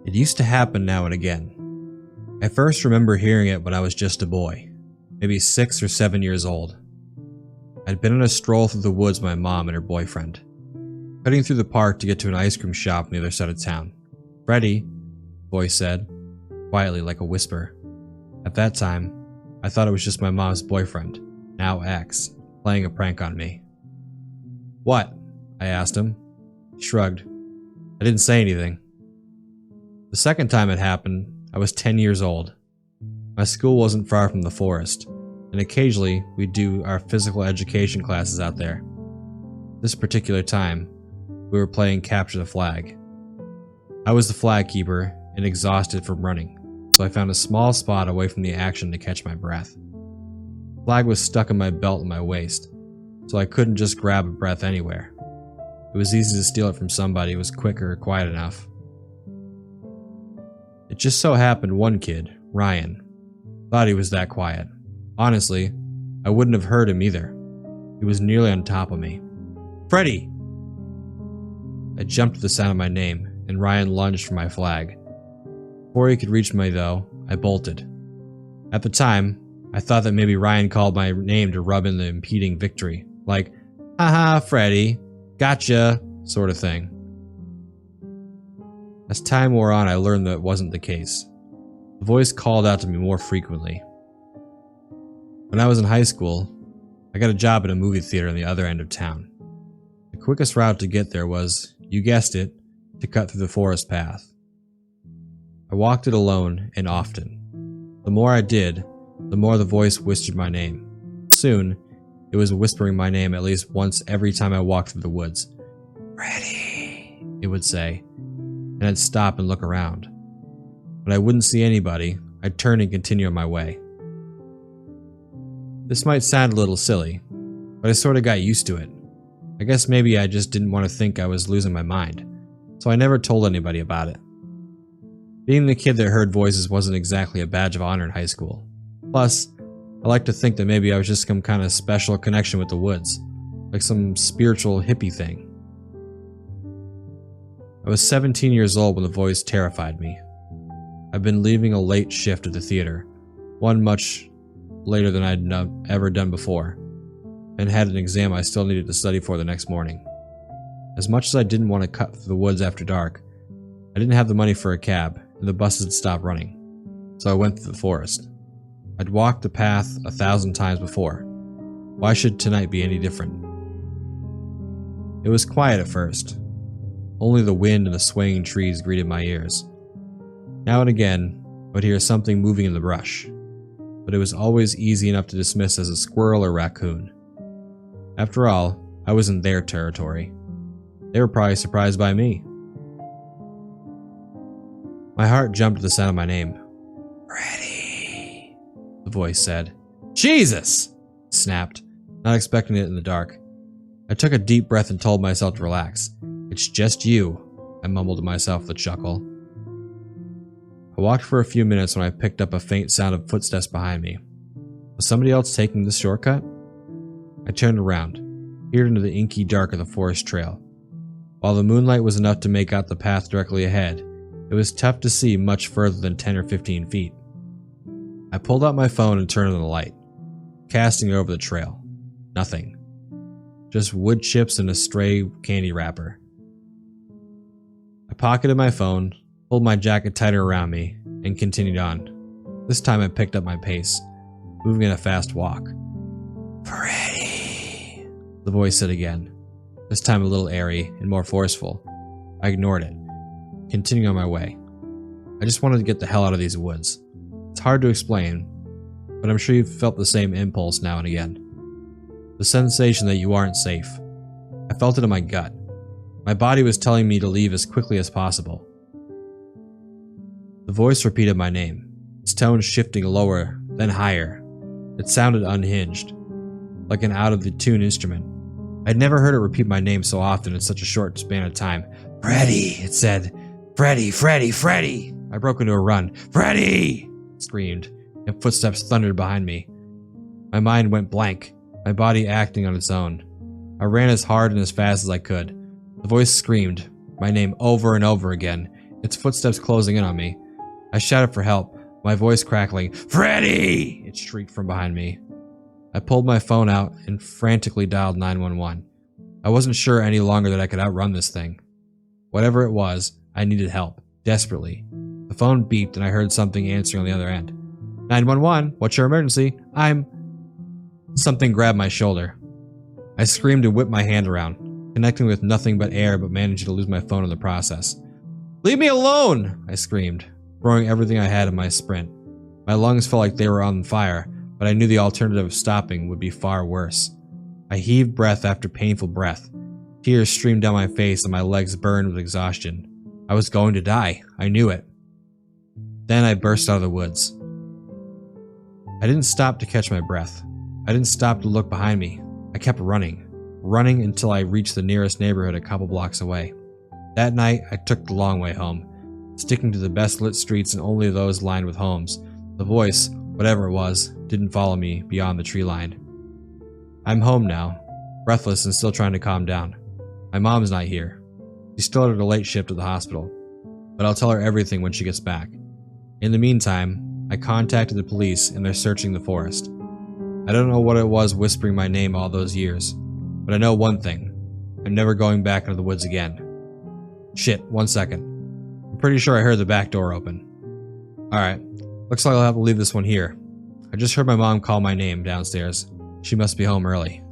It used to happen now and again. I first remember hearing it when I was just a boy, maybe 6 or 7 years old. I'd been on a stroll through the woods with my mom and her boyfriend, cutting through the park to get to an ice cream shop on the other side of town. "Freddie," the voice said, quietly like a whisper. At that time, I thought it was just my mom's boyfriend, now ex, playing a prank on me. "What?" I asked him. He shrugged. I didn't say anything. The second time it happened, I was 10 years old. My school wasn't far from the forest, and occasionally we'd do our physical education classes out there. This particular time, we were playing capture the flag. I was the flag keeper and exhausted from running, so I found a small spot away from the action to catch my breath. The flag was stuck in my belt and my waist, so I couldn't just grab a breath anywhere. It was easy to steal it from somebody who was quick or quiet enough. It just so happened one kid, Ryan, thought he was that quiet. Honestly, I wouldn't have heard him either. He was nearly on top of me. "Freddie!" I jumped at the sound of my name, and Ryan lunged for my flag. Before he could reach me, though, I bolted. At the time, I thought that maybe Ryan called my name to rub in the impeding victory, like, "Haha, Freddie, gotcha," sort of thing. As time wore on, I learned that it wasn't the case. The voice called out to me more frequently. When I was in high school, I got a job at a movie theater on the other end of town. The quickest route to get there was, you guessed it, to cut through the forest path. I walked it alone and often. The more I did, the more the voice whispered my name. Soon, it was whispering my name at least once every time I walked through the woods. "Freddie," it would say, and I'd stop and look around. When I wouldn't see anybody, I'd turn and continue on my way. This might sound a little silly, but I sort of got used to it. I guess maybe I just didn't want to think I was losing my mind, so I never told anybody about it. Being the kid that heard voices wasn't exactly a badge of honor in high school. Plus, I like to think that maybe I was just some kind of special connection with the woods, like some spiritual hippie thing. I was 17 years old when the voice terrified me. I'd been leaving a late shift at the theater, one much later than I'd ever done before, and had an exam I still needed to study for the next morning. As much as I didn't want to cut through the woods after dark, I didn't have the money for a cab, and the buses had stopped running, so I went through the forest. I'd walked the path 1,000 times before. Why should tonight be any different? It was quiet at first. Only the wind and the swaying trees greeted my ears. Now and again, I would hear something moving in the brush, but it was always easy enough to dismiss as a squirrel or raccoon. After all, I was in their territory. They were probably surprised by me. My heart jumped at the sound of my name. "Freddie," the voice said. "Jesus!" I snapped, not expecting it in the dark. I took a deep breath and told myself to relax. "It's just you," I mumbled to myself with a chuckle. I walked for a few minutes when I picked up a faint sound of footsteps behind me. Was somebody else taking this shortcut? I turned around, peered into the inky dark of the forest trail. While the moonlight was enough to make out the path directly ahead, it was tough to see much further than 10 or 15 feet. I pulled out my phone and turned on the light, casting it over the trail. Nothing. Just wood chips and a stray candy wrapper. I pocketed my phone, pulled my jacket tighter around me, and continued on. This time I picked up my pace, moving at a fast walk. "Freddie," the voice said again, this time a little airy and more forceful. I ignored it, continuing on my way. I just wanted to get the hell out of these woods. It's hard to explain, but I'm sure you've felt the same impulse now and again. The sensation that you aren't safe. I felt it in my gut. My body was telling me to leave as quickly as possible. The voice repeated my name, its tone shifting lower, then higher. It sounded unhinged, like an out-of-the-tune instrument. I'd never heard it repeat my name so often in such a short span of time. "Freddie," it said. "Freddie, Freddie, Freddie!" I broke into a run. "Freddie!" it screamed, and footsteps thundered behind me. My mind went blank, my body acting on its own. I ran as hard and as fast as I could. The voice screamed my name over and over again, its footsteps closing in on me. I shouted for help, my voice crackling. "Freddy!" it shrieked from behind me. I pulled my phone out and frantically dialed 911. I wasn't sure any longer that I could outrun this thing. Whatever it was, I needed help, desperately. The phone beeped and I heard something answering on the other end. 911, what's your emergency? Something grabbed my shoulder. I screamed and whipped my hand around, connecting with nothing but air but managing to lose my phone in the process. "Leave me alone!" I screamed, throwing everything I had in my sprint. My lungs felt like they were on fire, but I knew the alternative of stopping would be far worse. I heaved breath after painful breath. Tears streamed down my face and my legs burned with exhaustion. I was going to die. I knew it. Then I burst out of the woods. I didn't stop to catch my breath. I didn't stop to look behind me. I kept running until I reached the nearest neighborhood a couple blocks away. That night, I took the long way home, sticking to the best lit streets and only those lined with homes. The voice, whatever it was, didn't follow me beyond the tree line. I'm home now, breathless and still trying to calm down. My mom's not here. She's still at her late shift at the hospital, but I'll tell her everything when she gets back. In the meantime, I contacted the police and they're searching the forest. I don't know what it was whispering my name all those years, but I know one thing. I'm never going back into the woods again. Shit, 1 second. I'm pretty sure I heard the back door open. Alright, looks like I'll have to leave this one here. I just heard my mom call my name downstairs. She must be home early.